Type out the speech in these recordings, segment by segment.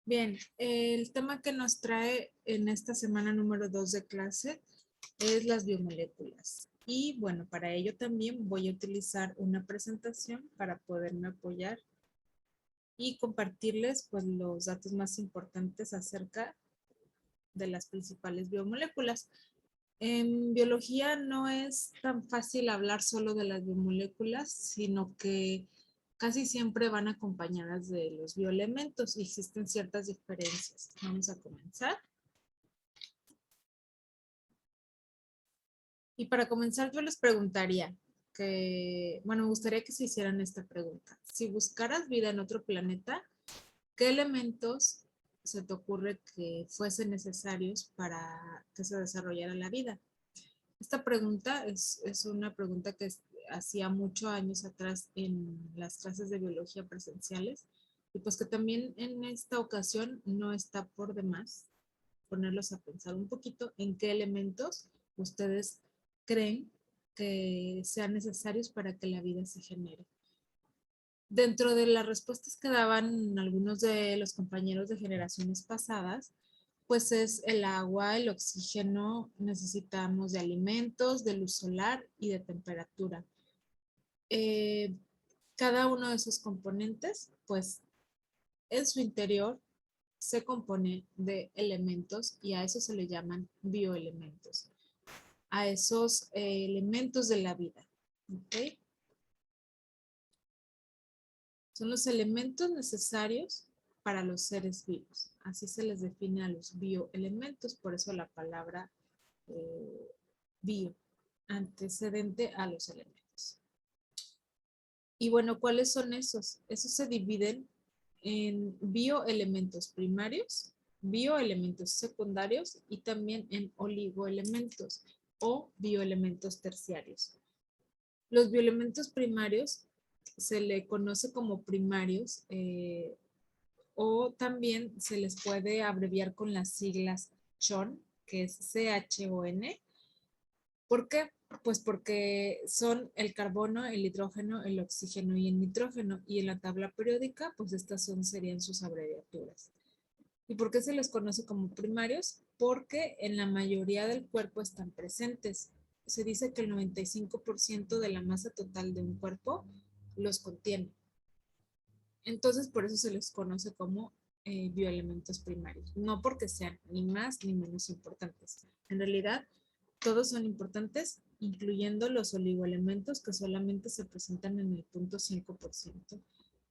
Bien, el tema que nos trae en esta semana número 2 de clase es las biomoléculas. Y bueno, para ello también voy a utilizar una presentación para poderme apoyar y compartirles pues los datos más importantes acerca de las principales biomoléculas. En biología no es tan fácil hablar solo de las biomoléculas, sino que casi siempre van acompañadas de los bioelementos y existen ciertas diferencias. Vamos a comenzar. Y para comenzar yo les preguntaría me gustaría que se hicieran esta pregunta. Si buscaras vida en otro planeta, ¿qué elementos se te ocurre que fuesen necesarios para que se desarrollara la vida? Esta pregunta es una pregunta que hacía muchos años atrás en las clases de biología presenciales y pues que también en esta ocasión no está por demás ponerlos a pensar un poquito en qué elementos ustedes creen que sean necesarios para que la vida se genere. Dentro de las respuestas que daban algunos de los compañeros de generaciones pasadas, pues es el agua, el oxígeno, necesitamos de alimentos, de luz solar y de temperatura. Eh, Cada uno de esos componentes, pues en su interior se compone de elementos y a eso se le llaman bioelementos, a esos elementos de la vida. ¿Okay? Son los elementos necesarios para los seres vivos. Así se les define a los bioelementos, por eso la palabra eh, bio, antecedente a los elementos. Y bueno, ¿cuáles son esos? Esos se dividen en bioelementos primarios, bioelementos secundarios y también en oligoelementos o bioelementos terciarios. Los bioelementos primarios se le conoce como primarios o también se les puede abreviar con las siglas CHON, que es CHON. ¿Por qué? Pues porque son el carbono, el hidrógeno, el oxígeno y el nitrógeno. Y en la tabla periódica, pues estas serían sus abreviaturas. ¿Y por qué se les conoce como primarios? Porque en la mayoría del cuerpo están presentes. Se dice que el 95% de la masa total de un cuerpo los contiene. Entonces, por eso se les conoce como bioelementos primarios. No porque sean ni más ni menos importantes. En realidad, todos son importantes, incluyendo los oligoelementos que solamente se presentan en el 0.5%.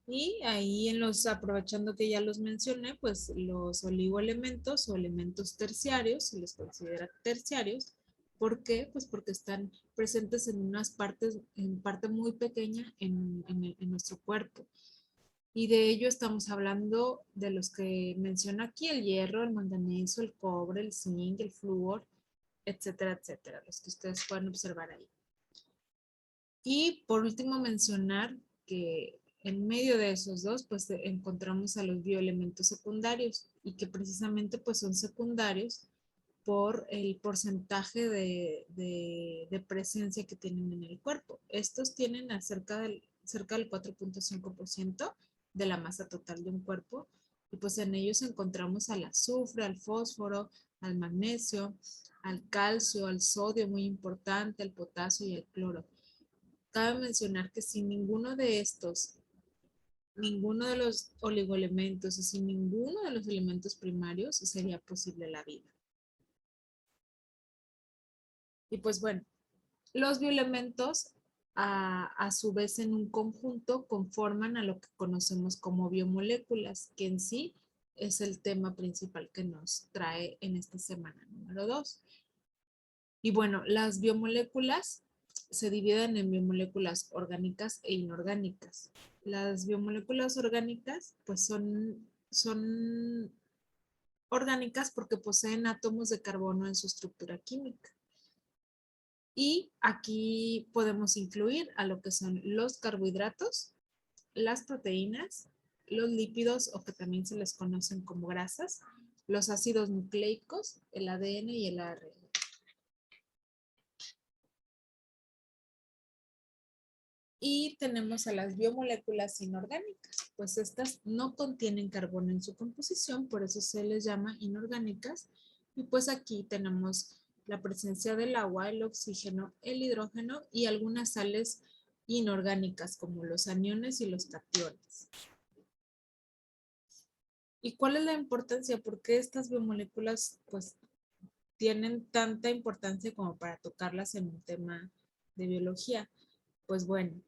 Y ahí aprovechando que ya los mencioné, pues los oligoelementos o elementos terciarios, se les considera terciarios. ¿Por qué? Pues porque están presentes en parte muy pequeña en nuestro cuerpo. Y de ello estamos hablando de los que menciona aquí, el hierro, el manganeso, el cobre, el zinc, el flúor, etcétera, etcétera, los que ustedes pueden observar ahí. Y por último mencionar que en medio de esos dos, pues encontramos a los bioelementos secundarios y que precisamente pues son secundarios por el porcentaje de presencia que tienen en el cuerpo. Estos tienen cerca del 4.5% de la masa total de un cuerpo y pues en ellos encontramos al azufre, al fósforo, al magnesio, al calcio, al sodio, muy importante, al potasio y al cloro. Cabe mencionar que sin ninguno de estos, ninguno de los oligoelementos y sin ninguno de los elementos primarios sería posible la vida. Y pues bueno, los bioelementos a su vez en un conjunto conforman a lo que conocemos como biomoléculas, que en sí es el tema principal que nos trae en esta semana número 2. Y bueno, las biomoléculas se dividen en biomoléculas orgánicas e inorgánicas. Las biomoléculas orgánicas pues son orgánicas porque poseen átomos de carbono en su estructura química. Y aquí podemos incluir a lo que son los carbohidratos, las proteínas, los lípidos o que también se les conocen como grasas, los ácidos nucleicos, el ADN y el ARN. Y tenemos a las biomoléculas inorgánicas, pues estas no contienen carbono en su composición, por eso se les llama inorgánicas. Y pues aquí tenemos la presencia del agua, el oxígeno, el hidrógeno y algunas sales inorgánicas como los aniones y los cationes. ¿Y cuál es la importancia? ¿Por qué estas biomoléculas pues tienen tanta importancia como para tocarlas en un tema de biología? Pues bueno,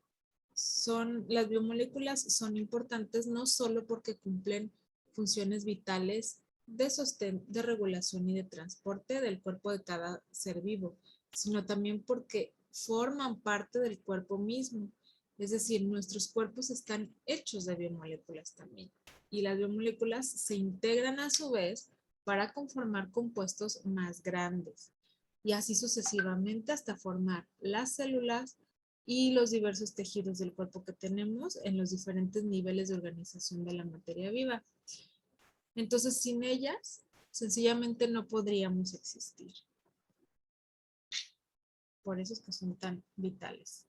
las biomoléculas son importantes no solo porque cumplen funciones vitales de sostén, de regulación y de transporte del cuerpo de cada ser vivo, sino también porque forman parte del cuerpo mismo. Es decir, nuestros cuerpos están hechos de biomoléculas también. Y las biomoléculas se integran a su vez para conformar compuestos más grandes. Y así sucesivamente hasta formar las células y los diversos tejidos del cuerpo que tenemos en los diferentes niveles de organización de la materia viva. Entonces, sin ellas, sencillamente no podríamos existir. Por eso es que son tan vitales.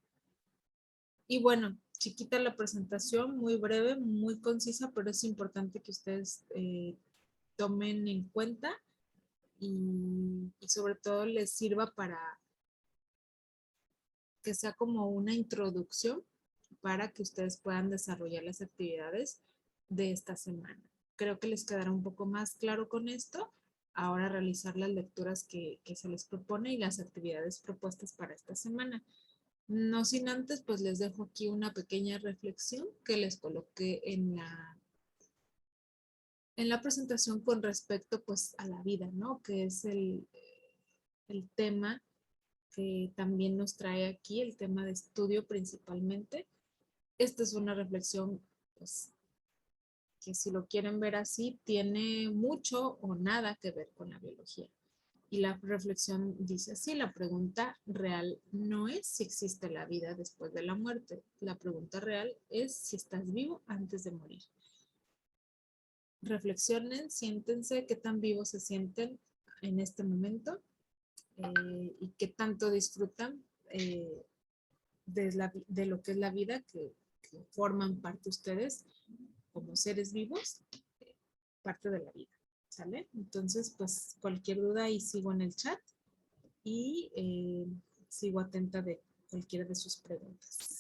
Y bueno, chiquita la presentación, muy breve, muy concisa, pero es importante que ustedes tomen en cuenta y sobre todo les sirva para que sea como una introducción para que ustedes puedan desarrollar las actividades de esta semana. Creo que les quedará un poco más claro con esto. Ahora realizar las lecturas que se les propone y las actividades propuestas para esta semana. No sin antes, pues les dejo aquí una pequeña reflexión que les coloqué en la presentación con respecto pues a la vida, ¿no? Que es el tema que también nos trae aquí, el tema de estudio principalmente. Esta es una reflexión pues, que si lo quieren ver así, tiene mucho o nada que ver con la biología. Y la reflexión dice así, la pregunta real no es si existe la vida después de la muerte. La pregunta real es si estás vivo antes de morir. Reflexionen, siéntense qué tan vivos se sienten en este momento y qué tanto disfrutan de lo que es la vida que forman parte ustedes como seres vivos, parte de la vida, ¿sale? Entonces, pues cualquier duda ahí sigo en el chat y sigo atenta de cualquiera de sus preguntas.